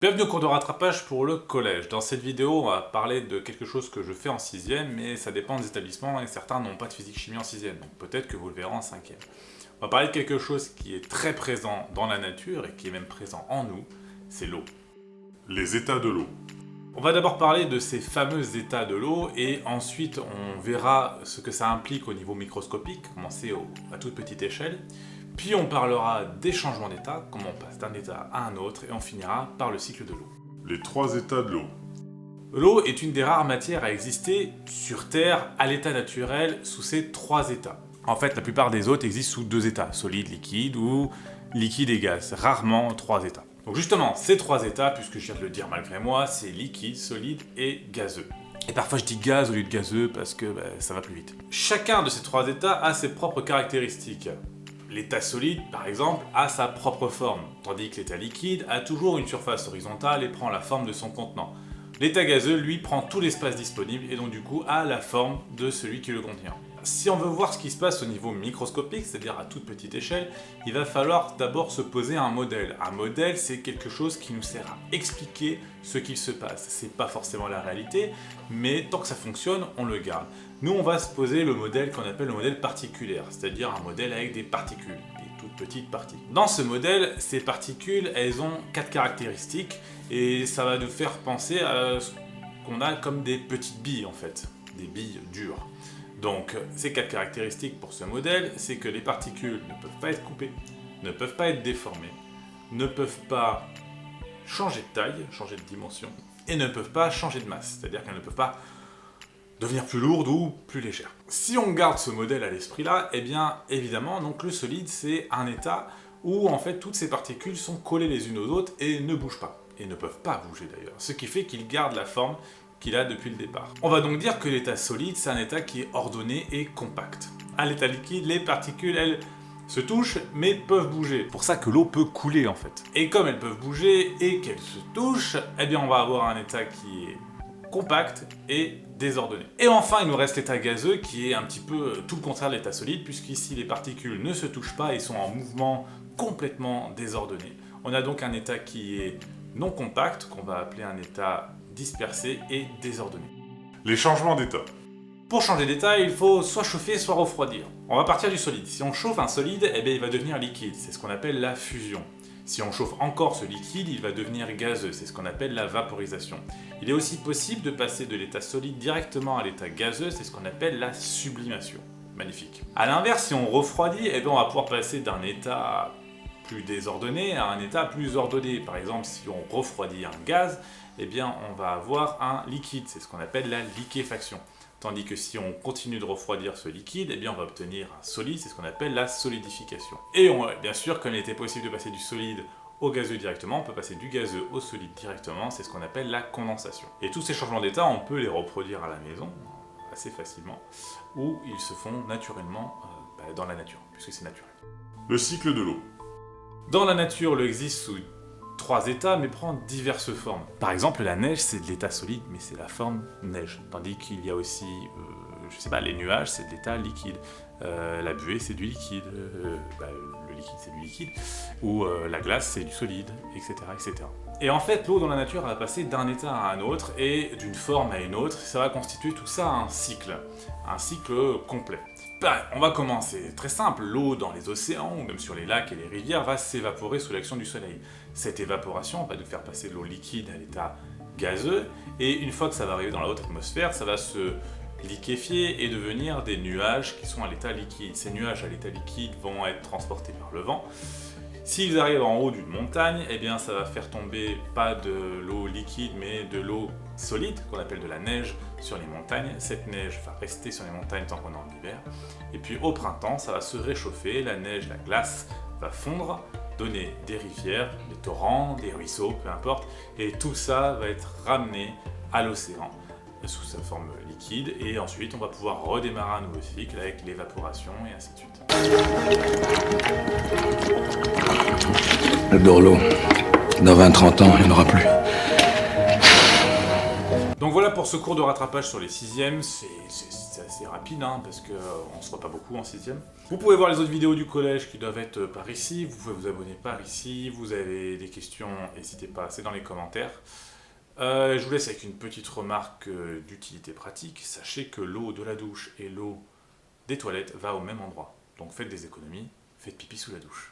Bienvenue au cours de rattrapage pour le collège. Dans cette vidéo, on va parler de quelque chose que je fais en 6ème, mais ça dépend des établissements et certains n'ont pas de physique-chimie en 6ème, donc peut-être que vous le verrez en 5ème. On va parler de quelque chose qui est très présent dans la nature et qui est même présent en nous, c'est l'eau. Les états de l'eau. On va d'abord parler de ces fameux états de l'eau et ensuite on verra ce que ça implique au niveau microscopique, commencer à toute petite échelle. Puis on parlera des changements d'état, comment on passe d'un état à un autre, et on finira par le cycle de l'eau. Les trois états de l'eau. L'eau est une des rares matières à exister sur Terre à l'état naturel sous ces trois états. En fait, la plupart des autres existent sous deux états, solide, liquide ou liquide et gaz, rarement trois états. Donc justement, ces trois états, puisque je viens de le dire malgré moi, c'est liquide, solide et gazeux. Et parfois je dis gaz au lieu de gazeux parce que ça va plus vite. Chacun de ces trois états a ses propres caractéristiques. L'état solide, par exemple, a sa propre forme, tandis que l'état liquide a toujours une surface horizontale et prend la forme de son contenant. L'état gazeux, lui, prend tout l'espace disponible et donc du coup a la forme de celui qui le contient. Si on veut voir ce qui se passe au niveau microscopique, c'est-à-dire à toute petite échelle, il va falloir d'abord se poser un modèle. Un modèle, c'est quelque chose qui nous sert à expliquer ce qu'il se passe. C'est pas forcément la réalité, mais tant que ça fonctionne, on le garde. Nous, on va se poser le modèle qu'on appelle le modèle particulaire, c'est-à-dire un modèle avec des particules, des toutes petites particules. Dans ce modèle, ces particules, elles ont quatre caractéristiques et ça va nous faire penser à ce qu'on a comme des petites billes en fait, des billes dures. Donc, ces quatre caractéristiques pour ce modèle, c'est que les particules ne peuvent pas être coupées, ne peuvent pas être déformées, ne peuvent pas changer de taille, changer de dimension, et ne peuvent pas changer de masse, c'est-à-dire qu'elles ne peuvent pas devenir plus lourdes ou plus légères. Si on garde ce modèle à l'esprit là, eh bien évidemment, donc le solide c'est un état où en fait toutes ces particules sont collées les unes aux autres et ne bougent pas, et ne peuvent pas bouger d'ailleurs, ce qui fait qu'il garde la forme qu'il a depuis le départ. On va donc dire que l'état solide, c'est un état qui est ordonné et compact. À l'état liquide, les particules, elles, se touchent, mais peuvent bouger. C'est pour ça que l'eau peut couler, en fait. Et comme elles peuvent bouger et qu'elles se touchent, eh bien on va avoir un état qui est compact et désordonné. Et enfin, il nous reste l'état gazeux, qui est un petit peu tout le contraire de l'état solide, puisqu'ici, les particules ne se touchent pas et sont en mouvement complètement désordonné. On a donc un état qui est non compact, qu'on va appeler un état dispersé et désordonné. Les changements d'état. Pour changer d'état, il faut soit chauffer, soit refroidir. On va partir du solide. Si on chauffe un solide, eh bien, il va devenir liquide. C'est ce qu'on appelle la fusion. Si on chauffe encore ce liquide, il va devenir gazeux. C'est ce qu'on appelle la vaporisation. Il est aussi possible de passer de l'état solide directement à l'état gazeux. C'est ce qu'on appelle la sublimation. Magnifique. A l'inverse, si on refroidit, eh bien, on va pouvoir passer d'un état plus désordonné à un état plus ordonné. Par exemple, si on refroidit un gaz, eh bien, on va avoir un liquide, c'est ce qu'on appelle la liquéfaction. Tandis que si on continue de refroidir ce liquide, eh bien, on va obtenir un solide, c'est ce qu'on appelle la solidification. Et bien sûr, comme il était possible de passer du solide au gazeux directement, on peut passer du gazeux au solide directement, c'est ce qu'on appelle la condensation. Et tous ces changements d'état, on peut les reproduire à la maison, assez facilement, ou ils se font naturellement dans la nature, puisque c'est naturel. Le cycle de l'eau. Dans la nature, l'eau existe sous trois états, mais prend diverses formes. Par exemple, la neige, c'est de l'état solide, mais c'est la forme neige. Tandis qu'il y a aussi, les nuages, c'est de l'état liquide. La buée, c'est du liquide. Le liquide, c'est du liquide. Ou la glace, c'est du solide, etc., etc. Et en fait, l'eau dans la nature, elle va passer d'un état à un autre, et d'une forme à une autre. Ça va constituer tout ça un cycle complet. On va commencer très simple, l'eau dans les océans ou même sur les lacs et les rivières va s'évaporer sous l'action du soleil. Cette évaporation va nous faire passer de l'eau liquide à l'état gazeux et une fois que ça va arriver dans la haute atmosphère, ça va se liquéfier et devenir des nuages qui sont à l'état liquide. Ces nuages à l'état liquide vont être transportés par le vent. S'ils arrivent en haut d'une montagne, eh bien ça va faire tomber pas de l'eau liquide mais de l'eau solide, qu'on appelle de la neige, sur les montagnes. Cette neige va rester sur les montagnes tant qu'on est en hiver. Et puis au printemps, ça va se réchauffer, la neige, la glace va fondre, donner des rivières, des torrents, des ruisseaux, peu importe. Et tout ça va être ramené à l'océan sous sa forme liquide. Et ensuite, on va pouvoir redémarrer un nouveau cycle avec l'évaporation et ainsi de suite. Le Dorlo, dans 20-30 ans, il n'y en aura plus. Donc Donc voilà pour ce cours de rattrapage sur les 6e, c'est assez rapide hein, parce qu'on se voit pas beaucoup en 6e. Vous pouvez voir les autres vidéos du collège qui doivent être par ici, vous pouvez vous abonner par ici, vous avez des questions, n'hésitez pas, c'est dans les commentaires. Je vous laisse avec une petite remarque d'utilité pratique, sachez que l'eau de la douche et l'eau des toilettes va au même endroit, donc faites des économies, faites pipi sous la douche.